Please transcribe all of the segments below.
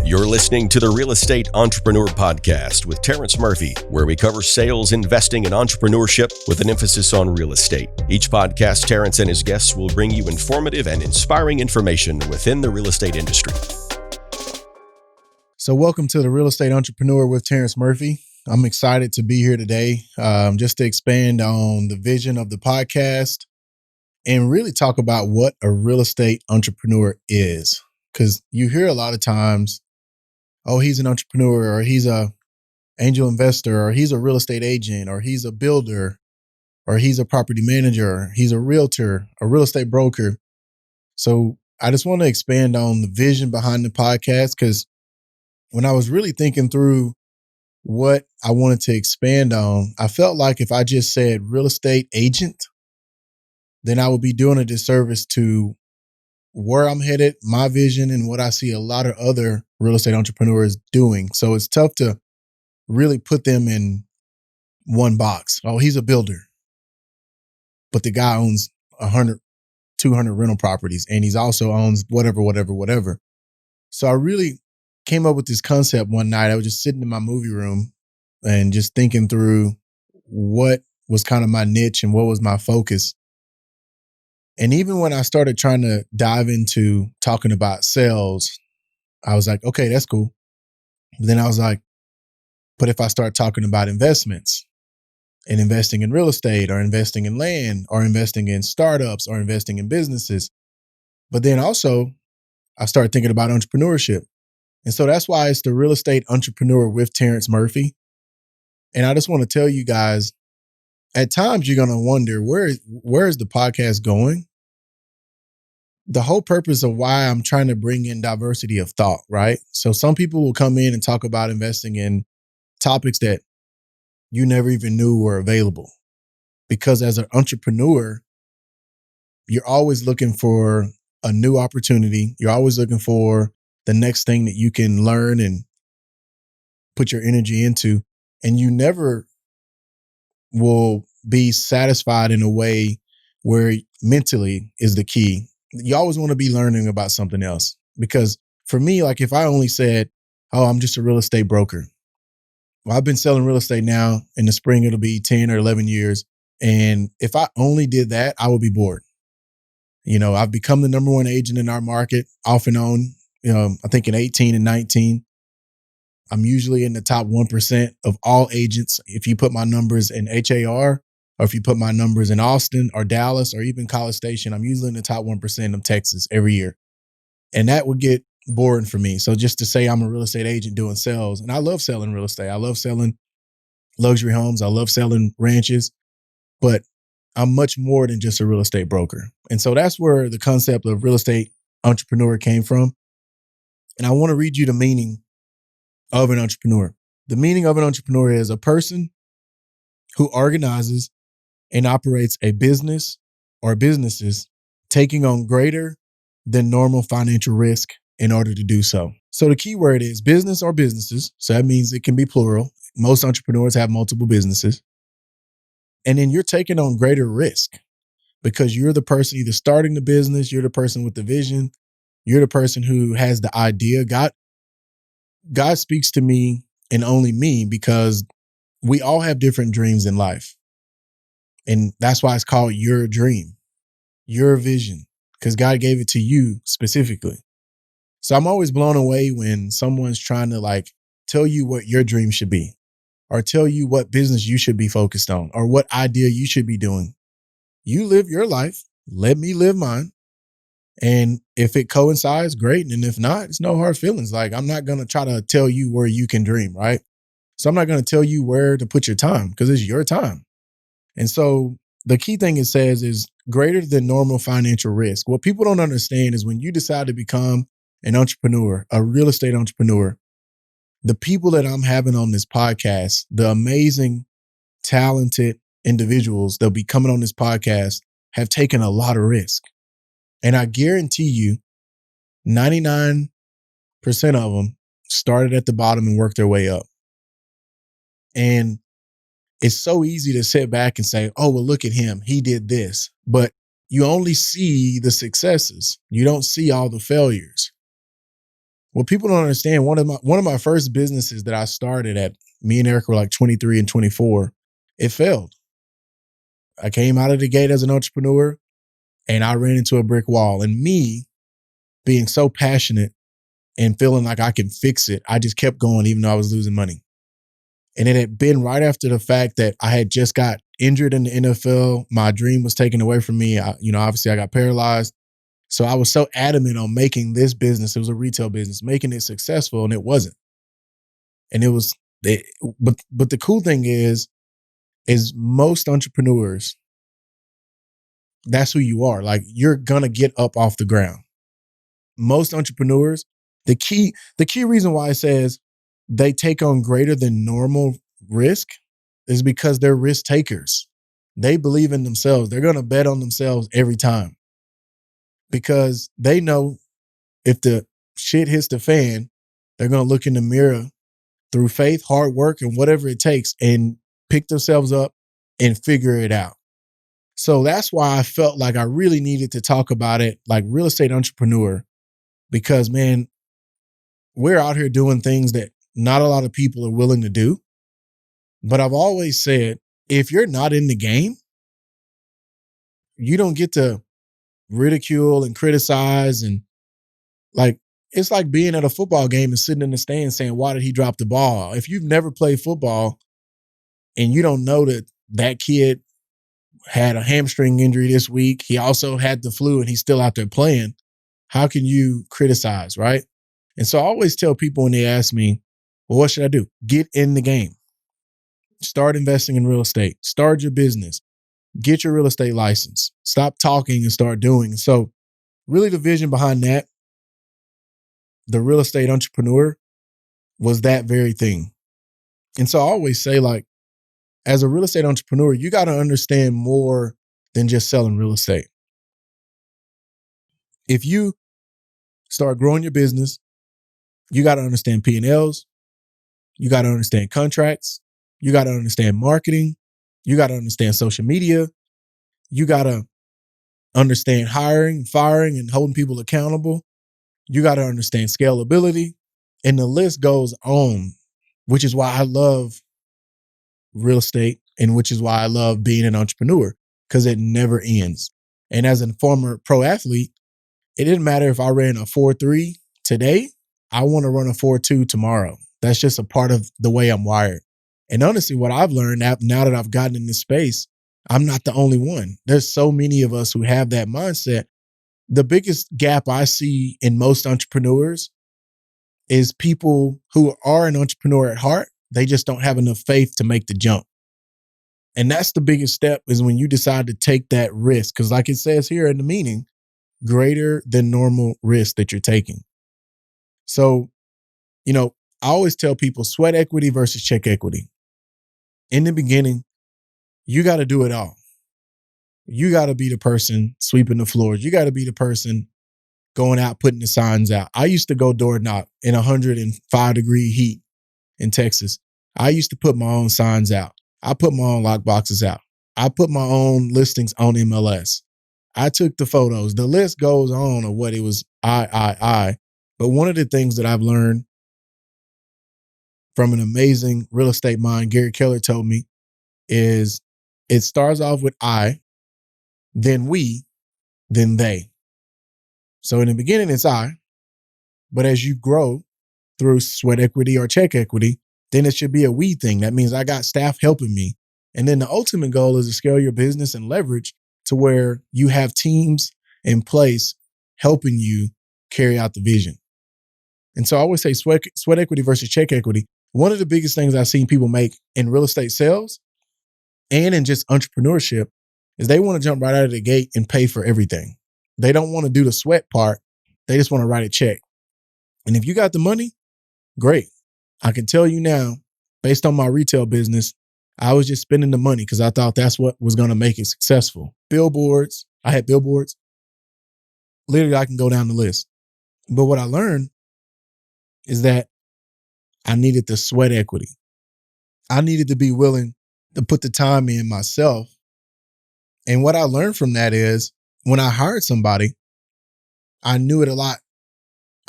You're listening to the Real Estate Entrepreneur Podcast with Terrence Murphy, where we cover sales, investing, and entrepreneurship with an emphasis on real estate. Each podcast, Terrence and his guests will bring you informative and inspiring information within the real estate industry. So welcome to the Real Estate Entrepreneur with Terrence Murphy. I'm excited to be here today just to expand on the vision of the podcast and really talk about what a real estate entrepreneur is. Because you hear a lot of times, oh, he's an entrepreneur, or he's a angel investor, or he's a real estate agent, or he's a builder, or he's a property manager, he's a realtor, a real estate broker. So I just want to expand on the vision behind the podcast, because when I was really thinking through what I wanted to expand on, I felt like if I just said real estate agent, then I would be doing a disservice to where I'm headed, my vision, and what I see a lot of other real estate entrepreneurs doing. So it's tough to really put them in one box. Oh, he's a builder, but the guy owns 100, 200 rental properties, and he's also owns whatever. So I really came up with this concept one night. I was just sitting in my movie room and just thinking through what was kind of my niche and what was my focus. And even when I started trying to dive into talking about sales, I was like, okay, that's cool. But then I was like, but if I start talking about investments and investing in real estate or investing in land or investing in startups or investing in businesses, but then also I started thinking about entrepreneurship. And so that's why it's the Real Estate Entrepreneur with Terrence Murphy. And I just want to tell you guys, at times you're going to wonder, where is the podcast going? The whole purpose of why I'm trying to bring in diversity of thought, right? So some people will come in and talk about investing in topics that you never even knew were available. Because as an entrepreneur, you're always looking for a new opportunity. You're always looking for the next thing that you can learn and put your energy into. And you never will be satisfied in a way where mentally is the key. You always want to be learning about something else. Because for me, like if I only said, oh, I'm just a real estate broker. Well, I've been selling real estate now. In the spring, it'll be 10 or 11 years. And if I only did that, I would be bored. You know, I've become the number one agent in our market off and on, I think in 18 and 19. I'm usually in the top 1% of all agents. If you put my numbers in HAR, or if you put my numbers in Austin or Dallas or even College Station, I'm usually in the top 1% of Texas every year. And that would get boring for me. So just to say I'm a real estate agent doing sales, and I love selling real estate. I love selling luxury homes. I love selling ranches, but I'm much more than just a real estate broker. And so that's where the concept of real estate entrepreneur came from. And I want to read you the meaning of an entrepreneur. The meaning of an entrepreneur is a person who organizes and operates a business or businesses, taking on greater than normal financial risk in order to do so. So the key word is business or businesses. So that means it can be plural. Most entrepreneurs have multiple businesses. And then you're taking on greater risk because you're the person either starting the business, you're the person with the vision, you're the person who has the idea. God speaks to me and only me because we all have different dreams in life. And that's why it's called your dream, your vision, because God gave it to you specifically. So I'm always blown away when someone's trying to tell you what your dream should be, or tell you what business you should be focused on, or what idea you should be doing. You live your life. Let me live mine. And if it coincides, great. And if not, it's no hard feelings. I'm not going to try to tell you where you can dream, right? So I'm not going to tell you where to put your time because it's your time. And so the key thing it says is greater than normal financial risk. What people don't understand is when you decide to become an entrepreneur, a real estate entrepreneur, the people that I'm having on this podcast, the amazing, talented individuals that'll be coming on this podcast have taken a lot of risk. And I guarantee you 99% of them started at the bottom and worked their way up. And it's so easy to sit back and say, oh, well, look at him. He did this. But you only see the successes. You don't see all the failures. What people don't understand, one of my first businesses that I started at, me and Eric were like 23 and 24, it failed. I came out of the gate as an entrepreneur and I ran into a brick wall. And me being so passionate and feeling like I can fix it, I just kept going even though I was losing money. And it had been right after the fact that I had just got injured in the NFL. My dream was taken away from me. Obviously I got paralyzed. So I was so adamant on making this business, it was a retail business, making it successful, and it wasn't. And but the cool thing is most entrepreneurs, that's who you are. Like, you're gonna get up off the ground. Most entrepreneurs, the key reason why it says they take on greater than normal risk is because they're risk takers. They believe in themselves. They're gonna bet on themselves every time because they know if the shit hits the fan, they're gonna look in the mirror through faith, hard work, and whatever it takes and pick themselves up and figure it out. So that's why I felt like I really needed to talk about it, like real estate entrepreneur, because man, we're out here doing things that not a lot of people are willing to do. But I've always said, if you're not in the game, you don't get to ridicule and criticize. And like, it's like being at a football game and sitting in the stands saying, why did he drop the ball? If you've never played football and you don't know that that kid had a hamstring injury this week, he also had the flu and he's still out there playing, how can you criticize, right? And so I always tell people when they ask me, well, what should I do? Get in the game. Start investing in real estate. Start your business. Get your real estate license. Stop talking and start doing. So really the vision behind that, the real estate entrepreneur, was that very thing. And so I always say, like, as a real estate entrepreneur, you got to understand more than just selling real estate. If you start growing your business, you got to understand P&Ls. You got to understand contracts. You got to understand marketing. You got to understand social media. You got to understand hiring, firing, and holding people accountable. You got to understand scalability. And the list goes on, which is why I love real estate and which is why I love being an entrepreneur, because it never ends. And as a former pro athlete, it didn't matter if I ran a 4.3 today, I want to run a 4.2 tomorrow. That's just a part of the way I'm wired. And honestly, what I've learned now that I've gotten in this space, I'm not the only one. There's so many of us who have that mindset. The biggest gap I see in most entrepreneurs is people who are an entrepreneur at heart. They just don't have enough faith to make the jump. And that's the biggest step, is when you decide to take that risk. Because like it says here in the meaning, greater than normal risk that you're taking. So, I always tell people sweat equity versus check equity. In the beginning, you got to do it all. You got to be the person sweeping the floors. You got to be the person going out, putting the signs out. I used to go door knock in 105-degree heat in Texas. I used to put my own signs out. I put my own lock boxes out. I put my own listings on MLS. I took the photos. The list goes on of what it was. I. But one of the things that I've learned from an amazing real estate mind, Gary Keller, told me, is it starts off with I, then we, then they. So in the beginning, it's I. But as you grow through sweat equity or check equity, then it should be a we thing. That means I got staff helping me. And then the ultimate goal is to scale your business and leverage to where you have teams in place helping you carry out the vision. And so I always say sweat equity versus check equity. One of the biggest things I've seen people make in real estate sales and in just entrepreneurship is they want to jump right out of the gate and pay for everything. They don't want to do the sweat part. They just want to write a check. And if you got the money, great. I can tell you now, based on my retail business, I was just spending the money because I thought that's what was going to make it successful. Billboards. I had billboards. Literally, I can go down the list. But what I learned is that I needed the sweat equity. I needed to be willing to put the time in myself. And what I learned from that is when I hired somebody, I knew it a lot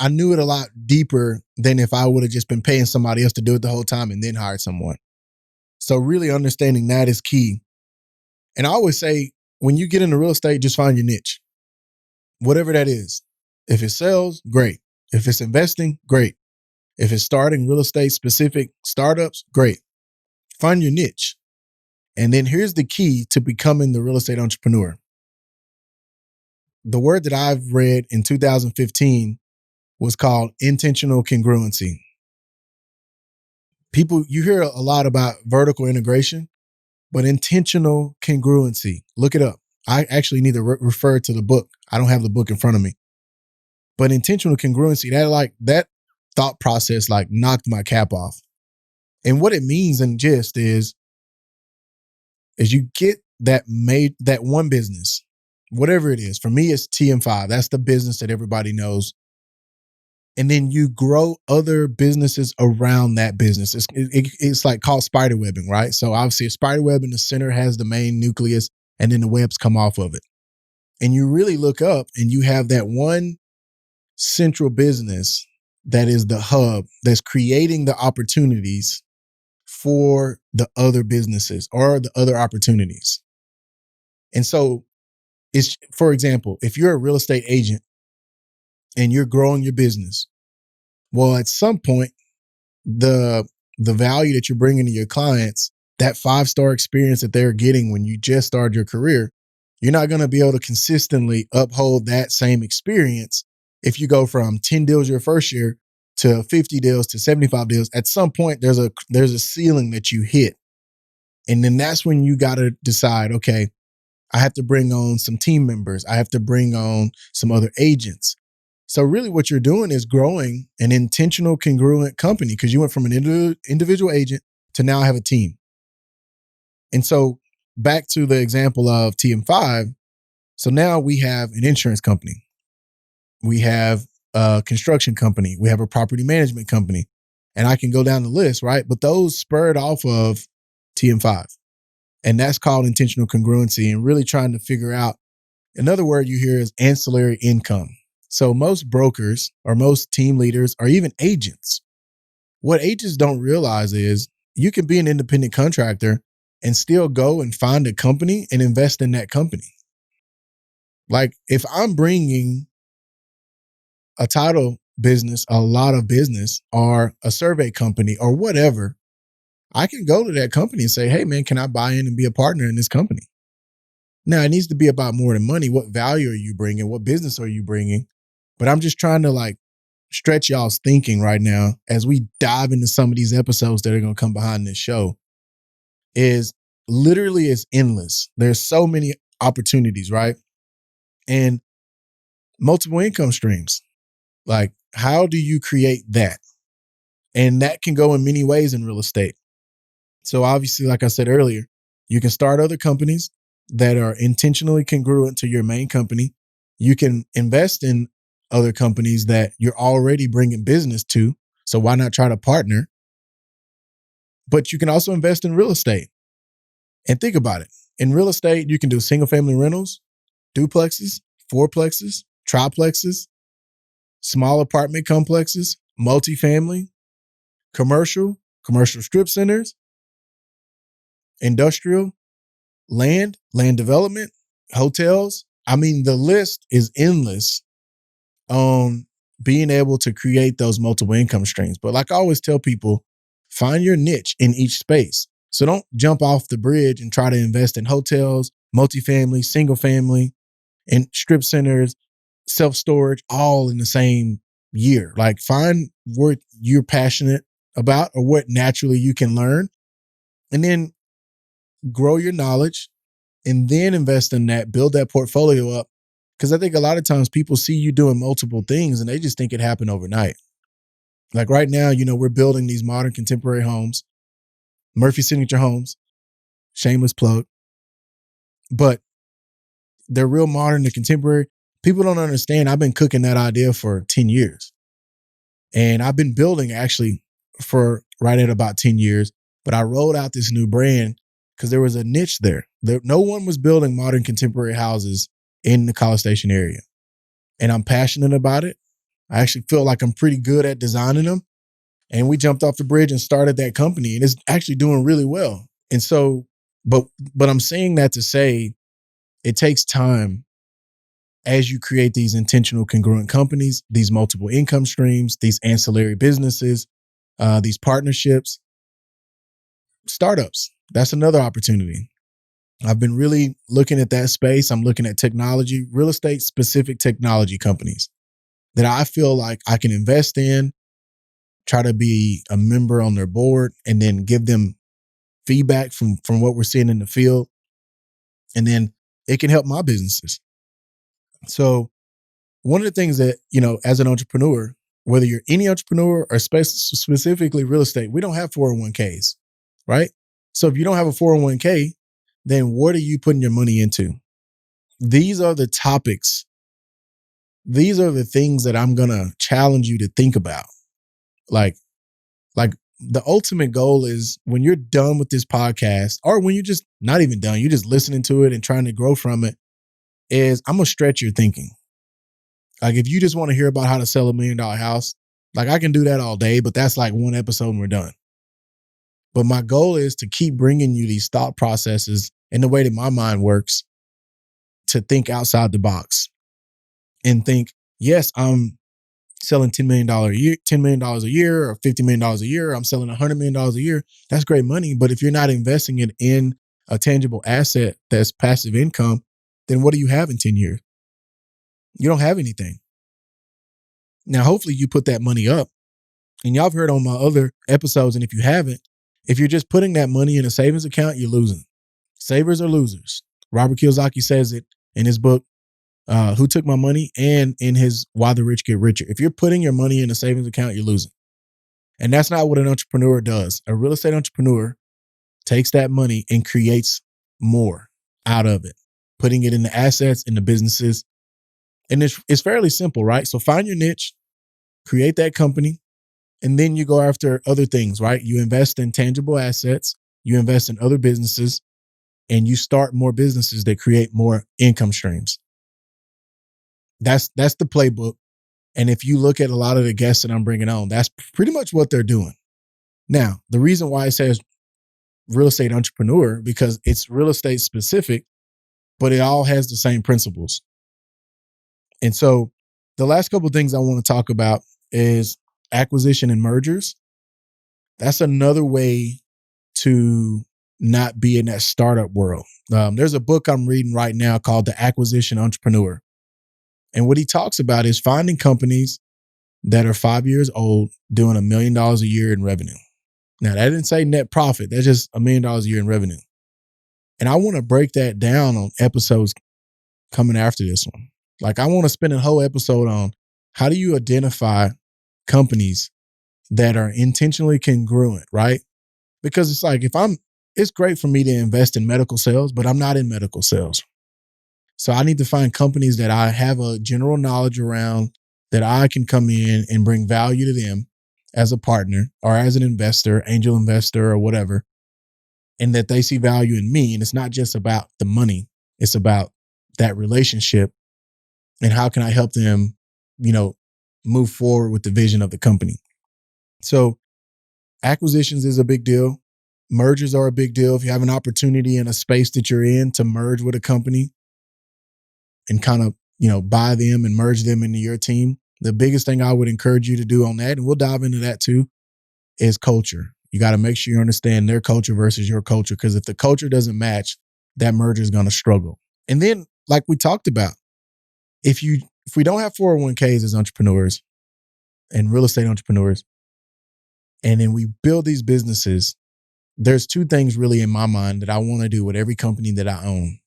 I knew it a lot deeper than if I would have just been paying somebody else to do it the whole time and then hired someone. So really understanding that is key. And I always say, when you get into real estate, just find your niche, whatever that is. If it's sales, great. If it's investing, great. If it's starting real estate specific startups, great. Find your niche. And then here's the key to becoming the real estate entrepreneur. The word that I've read in 2015 was called intentional congruency. People, you hear a lot about vertical integration, but intentional congruency, look it up. I actually need to refer to the book. I don't have the book in front of me. But intentional congruency, that thought process knocked my cap off. And what it means in gist is you get that one business, whatever it is. For me, it's TM5. That's the business that everybody knows. And then you grow other businesses around that business. It's like called spider webbing, right? So obviously a spider web in the center has the main nucleus, and then the webs come off of it. And you really look up and you have that one central business that is the hub that's creating the opportunities for the other businesses or the other opportunities. And so it's, for example, if you're a real estate agent and you're growing your business, well, at some point, the value that you're bringing to your clients, that 5-star experience that they're getting when you just started your career, you're not going to be able to consistently uphold that same experience if you go from 10 deals your first year to 50 deals to 75 deals. At some point, there's a ceiling that you hit. And then that's when you got to decide, okay, I have to bring on some team members. I have to bring on some other agents. So really what you're doing is growing an intentional congruent company, because you went from an individual agent to now have a team. And so back to the example of TM5. So now we have an insurance company. We have a construction company. We have a property management company. And I can go down the list, right? But those spurred off of TM5. And that's called intentional congruency, and really trying to figure out, another word you hear is ancillary income. So most brokers or most team leaders or even agents, what agents don't realize is you can be an independent contractor and still go and find a company and invest in that company. Like if I'm bringing a title business, a lot of business, or a survey company or whatever, I can go to that company and say, hey man, can I buy in and be a partner in this company? Now it needs to be about more than money. What value are you bringing? What business are you bringing? But I'm just trying to stretch y'all's thinking right now as we dive into some of these episodes that are going to come behind this show. Is literally it's endless. There's so many opportunities, right? And multiple income streams. Like, how do you create that? And that can go in many ways in real estate. So obviously, like I said earlier, you can start other companies that are intentionally congruent to your main company. You can invest in other companies that you're already bringing business to. So why not try to partner? But you can also invest in real estate. And think about it. In real estate, you can do single family rentals, duplexes, fourplexes, triplexes, small apartment complexes, multifamily, commercial strip centers, industrial, land development, hotels. I mean, the list is endless on being able to create those multiple income streams. But like I always tell people, find your niche in each space. So don't jump off the bridge and try to invest in hotels, multifamily, single family, and strip centers, self-storage, all in the same year. Like find what you're passionate about or what naturally you can learn, and then grow your knowledge and then invest in that, build that portfolio up. Because I think a lot of times people see you doing multiple things and they just think it happened overnight. Like right now, we're building these modern contemporary homes, Murphy Signature Homes, shameless plug, but they're real modern and contemporary. People don't understand. I've been cooking that idea for 10 years. And I've been building actually for right at about 10 years. But I rolled out this new brand because there was a niche there. No one was building modern contemporary houses in the College Station area. And I'm passionate about it. I actually feel like I'm pretty good at designing them. And we jumped off the bridge and started that company, and it's actually doing really well. And so, but I'm saying that to say it takes time as you create these intentional congruent companies, these multiple income streams, these ancillary businesses, these partnerships, startups. That's another opportunity. I've been really looking at that space. I'm looking at technology, real estate specific technology companies that I feel like I can invest in, try to be a member on their board, and then give them feedback from what we're seeing in the field. And then it can help my businesses. So one of the things that, as an entrepreneur, whether you're any entrepreneur or specifically real estate, we don't have 401ks, right? So if you don't have a 401k, then what are you putting your money into? These are the topics. These are the things that I'm going to challenge you to think about. Like the ultimate goal is when you're done with this podcast, or when you're just not even done, you're just listening to it and trying to grow from it, is I'm going to stretch your thinking. Like if you just want to hear about how to sell $1 million house, like I can do that all day, but that's like one episode and we're done. But my goal is to keep bringing you these thought processes and the way that my mind works to think outside the box and think, yes, I'm selling $10 million a year, $10 million a year, or $50 million a year. I'm selling $100 million a year. That's great money. But if you're not investing it in a tangible asset that's passive income, then what do you have in 10 years? You don't have anything. Now, hopefully you put that money up. And y'all have heard on my other episodes, and if you haven't, if you're just putting that money in a savings account, you're losing. Savers are losers. Robert Kiyosaki says it in his book, Who Took My Money, and in his Why the Rich Get Richer. If you're putting your money in a savings account, you're losing. And that's not what an entrepreneur does. A real estate entrepreneur takes that money and creates more out of it, putting it in the assets, in the businesses. And it's fairly simple, right? So find your niche, create that company, and then you go after other things, right? You invest in tangible assets, you invest in other businesses, and you start more businesses that create more income streams. That's the playbook. And if you look at a lot of the guests that I'm bringing on, that's pretty much what they're doing. Now, the reason why it says real estate entrepreneur, because it's real estate specific, but it all has the same principles. And so the last couple of things I want to talk about is acquisition and mergers. That's another way to not be in that startup world. There's a book I'm reading right now called The Acquisition Entrepreneur. And what he talks about is finding companies that are 5 years old doing $1 million a year in revenue. Now, that didn't say net profit. That's just $1 million a year in revenue. And I want to break that down on episodes coming after this one. Like I want to spend a whole episode on how do you identify companies that are intentionally congruent, right? Because it's like it's great for me to invest in medical sales, but I'm not in medical sales. So I need to find companies that I have a general knowledge around, that I can come in and bring value to them as a partner or as an investor, angel investor or whatever, and that they see value in me. And it's not just about the money. It's about that relationship and how can I help them, move forward with the vision of the company. So acquisitions is a big deal. Mergers are a big deal. If you have an opportunity in a space that you're in to merge with a company and kind of, buy them and merge them into your team, the biggest thing I would encourage you to do on that, and we'll dive into that too, is culture. You got to make sure you understand their culture versus your culture, because if the culture doesn't match, that merger is going to struggle. And then, like we talked about, if we don't have 401ks as entrepreneurs and real estate entrepreneurs, and then we build these businesses, there's two things really in my mind that I want to do with every company that I own.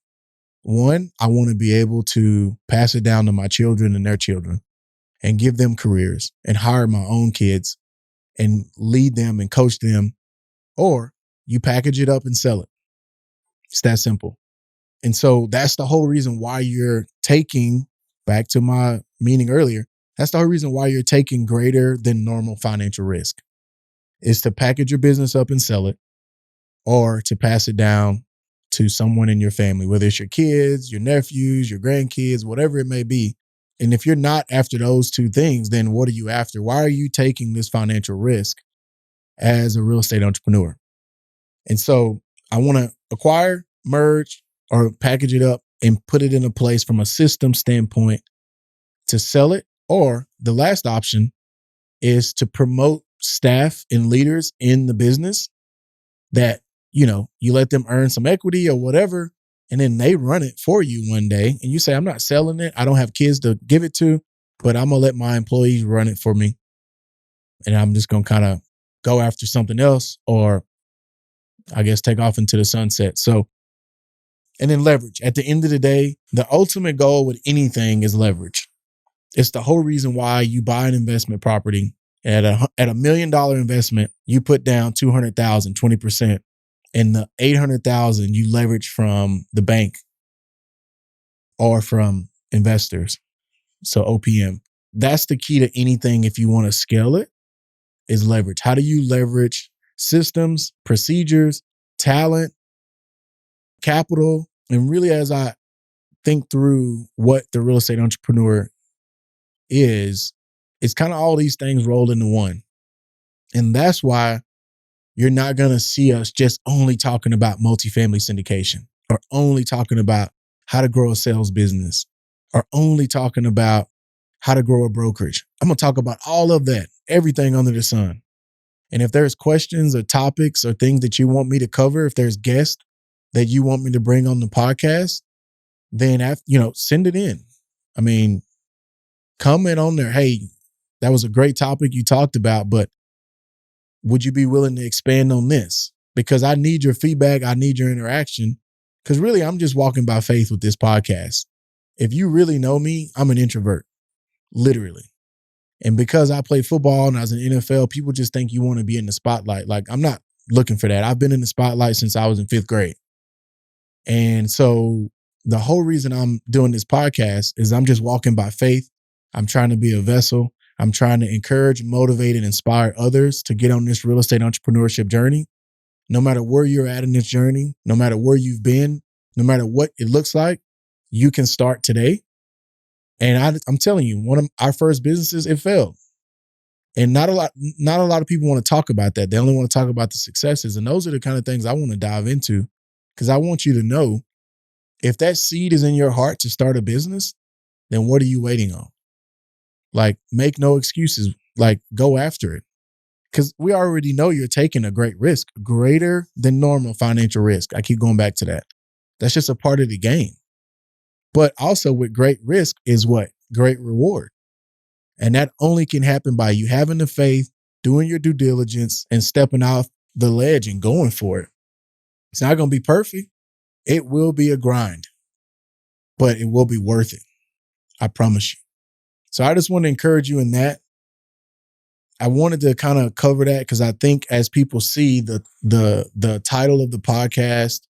One, I want to be able to pass it down to my children and their children and give them careers and hire my own kids and lead them and coach them, or you package it up and sell it. It's that simple. And so that's the whole reason why you're taking, back to my meaning earlier, that's the whole reason why you're taking greater than normal financial risk, is to package your business up and sell it, or to pass it down to someone in your family, whether it's your kids, your nephews, your grandkids, whatever it may be. And if you're not after those two things, then what are you after? Why are you taking this financial risk as a real estate entrepreneur? And so I want to acquire, merge, or package it up and put it in a place from a system standpoint to sell it. Or the last option is to promote staff and leaders in the business that, you let them earn some equity or whatever, and then they run it for you one day. And you say, I'm not selling it. I don't have kids to give it to, but I'm going to let my employees run it for me. And I'm just going to kind of go after something else, or I guess take off into the sunset. So, and then leverage. At the end of the day, the ultimate goal with anything is leverage. It's the whole reason why you buy an investment property at $1 million investment. You put down 200,000, 20%, and the 800,000 you leverage from the bank or from investors. So OPM. That's the key to anything. If you want to scale it, is leverage. How do you leverage systems, procedures, talent, capital? And really, as I think through what the real estate entrepreneur is, it's kind of all these things rolled into one. And that's why you're not going to see us just only talking about multifamily syndication, or only talking about how to grow a sales business, or only talking about how to grow a brokerage. I'm going to talk about all of that, everything under the sun. And if there's questions or topics or things that you want me to cover, if there's guests that you want me to bring on the podcast, then, send it in. I mean, comment on there. Hey, that was a great topic you talked about, but would you be willing to expand on this? Because I need your feedback. I need your interaction. Because really, I'm just walking by faith with this podcast. If you really know me, I'm an introvert, literally. And because I play football and I was in the NFL, people just think you want to be in the spotlight. Like, I'm not looking for that. I've been in the spotlight since I was in 5th grade. And so the whole reason I'm doing this podcast is I'm just walking by faith. I'm trying to be a vessel. I'm trying to encourage, motivate, and inspire others to get on this real estate entrepreneurship journey. No matter where you're at in this journey, no matter where you've been, no matter what it looks like, you can start today. And I'm telling you, one of our first businesses, it failed. And not a lot of people want to talk about that. They only want to talk about the successes. And those are the kind of things I want to dive into, because I want you to know, if that seed is in your heart to start a business, then what are you waiting on? Like, make no excuses. Like, go after it. Because we already know you're taking a great risk, greater than normal financial risk. I keep going back to that. That's just a part of the game. But also with great risk is what? Great reward. And that only can happen by you having the faith, doing your due diligence, and stepping off the ledge and going for it. It's not going to be perfect. It will be a grind, but it will be worth it. I promise you. So I just want to encourage you in that. I wanted to kind of cover that because I think as people see the title of the podcast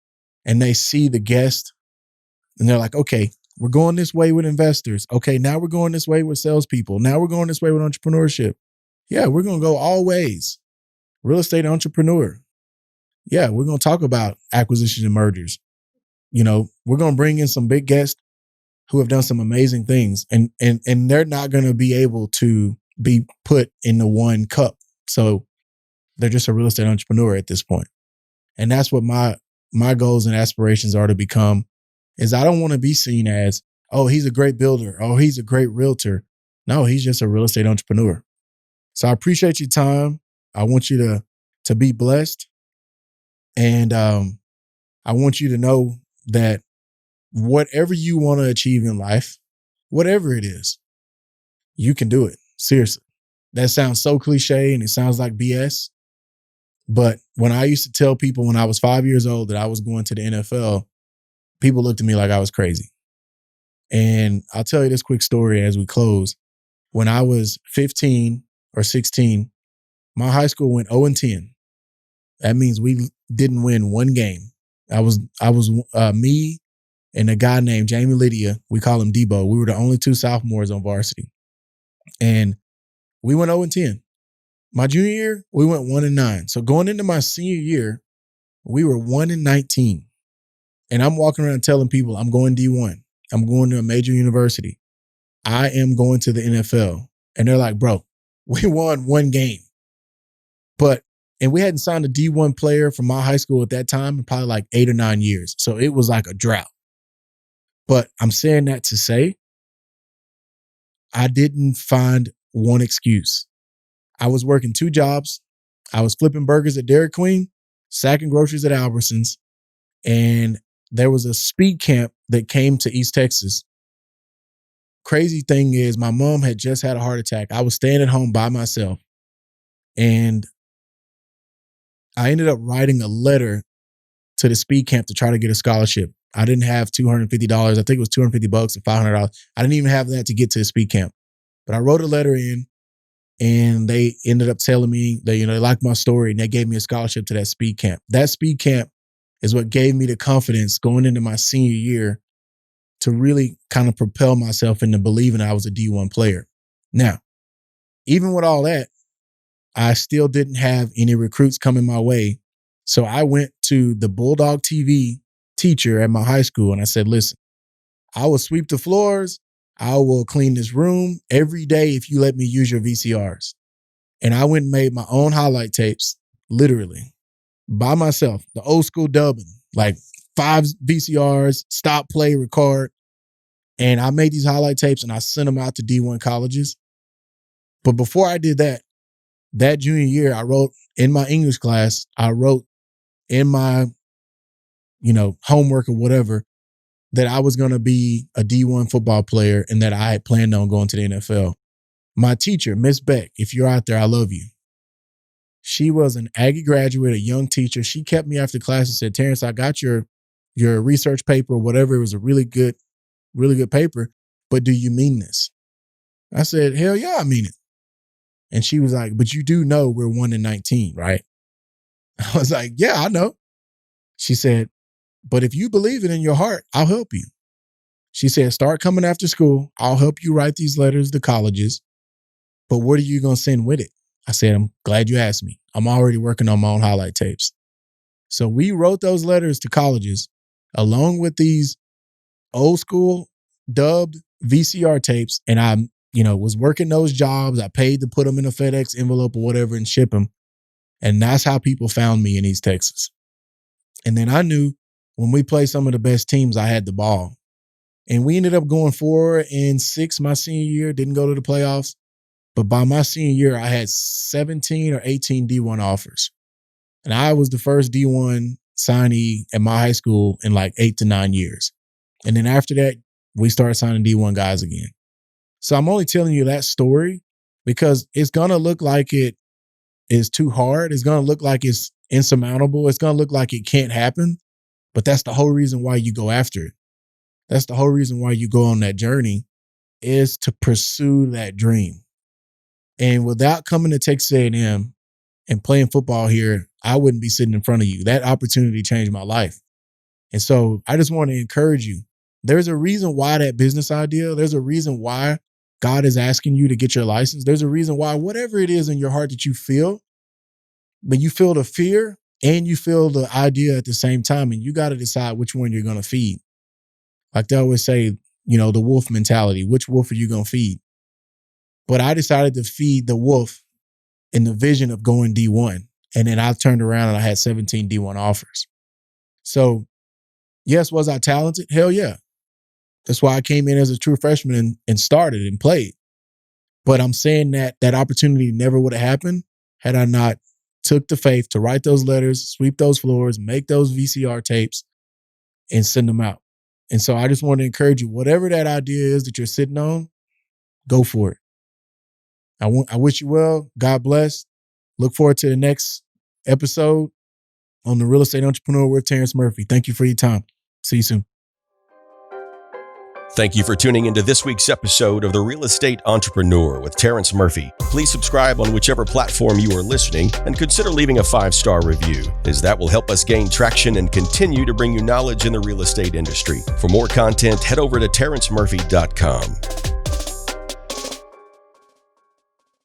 and they see the guest, and they're like, okay, we're going this way with investors. Okay, now we're going this way with salespeople. Now we're going this way with entrepreneurship. Yeah, we're going to go all ways. Real estate entrepreneur. Yeah, we're going to talk about acquisitions and mergers. We're going to bring in some big guests who have done some amazing things, and they're not going to be able to be put in the one cup. So they're just a real estate entrepreneur at this point. And that's what my goals and aspirations are to become. Is I don't want to be seen as, oh, he's a great builder. Oh, he's a great realtor. No, he's just a real estate entrepreneur. So I appreciate your time. I want you to be blessed. And I want you to know that whatever you want to achieve in life, whatever it is, you can do it. Seriously. That sounds so cliche and it sounds like BS. But when I used to tell people when I was 5 years old that I was going to the NFL, people looked at me like I was crazy. And I'll tell you this quick story as we close. When I was 15 or 16, my high school went 0-10. That means we didn't win one game. I was me and a guy named Jamie Lydia. We call him Debo. We were the only 2 sophomores on varsity. And we went 0-10. My junior year, we went 1-9. So going into my senior year, we were 1-19. And I'm walking around telling people I'm going D1. I'm going to a major university. I am going to the NFL. And they're like, bro, we won one game. And we hadn't signed a D1 player from my high school at that time in probably like 8 or 9 years. So it was like a drought. But I'm saying that to say, I didn't find one excuse. I was working 2 jobs. I was flipping burgers at Dairy Queen, sacking groceries at Albertsons, and there was a speed camp that came to East Texas. Crazy thing is, my mom had just had a heart attack. I was staying at home by myself, and I ended up writing a letter to the speed camp to try to get a scholarship. I didn't have $250. I think it was $250 or $500. I didn't even have that to get to the speed camp. But I wrote a letter in, and they ended up telling me that, they liked my story, and they gave me a scholarship to that speed camp. That speed camp is what gave me the confidence going into my senior year to really kind of propel myself into believing I was a D1 player. Now, even with all that, I still didn't have any recruits coming my way. So I went to the Bulldog TV teacher at my high school, and I said, listen, I will sweep the floors. I will clean this room every day if you let me use your VCRs. And I went and made my own highlight tapes, literally, by myself, the old school dubbing, like 5 VCRs, stop, play, record. And I made these highlight tapes and I sent them out to D1 colleges. But before I did that junior year, I wrote in my English class, I wrote in my, homework or whatever, that I was going to be a D1 football player and that I had planned on going to the NFL. My teacher, Miss Beck, if you're out there, I love you. She was an Aggie graduate, a young teacher. She kept me after class and said, Terrence, I got your research paper or whatever. It was a really good paper, but do you mean this? I said, hell yeah, I mean it. And she was like, but you do know we're 1-19, right? I was like, yeah, I know. She said, but if you believe it in your heart, I'll help you. She said, start coming after school. I'll help you write these letters to colleges. But what are you going to send with it? I said, I'm glad you asked me. I'm already working on my own highlight tapes. So we wrote those letters to colleges along with these old school dubbed VCR tapes. And I, was working those jobs. I paid to put them in a FedEx envelope or whatever and ship them. And that's how people found me in East Texas. And then I knew when we played some of the best teams, I had the ball. And we ended up going 4-6 my senior year, didn't go to the playoffs. But by my senior year, I had 17 or 18 D1 offers. And I was the first D1 signee at my high school in like 8 to 9 years. And then after that, we started signing D1 guys again. So I'm only telling you that story because it's going to look like it is too hard. It's going to look like it's insurmountable. It's going to look like it can't happen. But that's the whole reason why you go after it. That's the whole reason why you go on that journey, is to pursue that dream. And without coming to Texas A&M and playing football here, I wouldn't be sitting in front of you. That opportunity changed my life. And so I just want to encourage you. There's a reason why that business idea, there's a reason why God is asking you to get your license. There's a reason why whatever it is in your heart that you feel, but you feel the fear and you feel the idea at the same time, and you got to decide which one you're going to feed. Like they always say, the wolf mentality, which wolf are you going to feed? But I decided to feed the wolf in the vision of going D1. And then I turned around and I had 17 D1 offers. So yes, was I talented? Hell yeah. That's why I came in as a true freshman and started and played. But I'm saying that opportunity never would have happened had I not took the faith to write those letters, sweep those floors, make those VCR tapes, and send them out. And so I just want to encourage you, whatever that idea is that you're sitting on, go for it. I wish you well. God bless. Look forward to the next episode on The Real Estate Entrepreneur with Terrence Murphy. Thank you for your time. See you soon. Thank you for tuning into this week's episode of The Real Estate Entrepreneur with Terrence Murphy. Please subscribe on whichever platform you are listening and consider leaving a 5-star review, as that will help us gain traction and continue to bring you knowledge in the real estate industry. For more content, head over to terrencemurphy.com.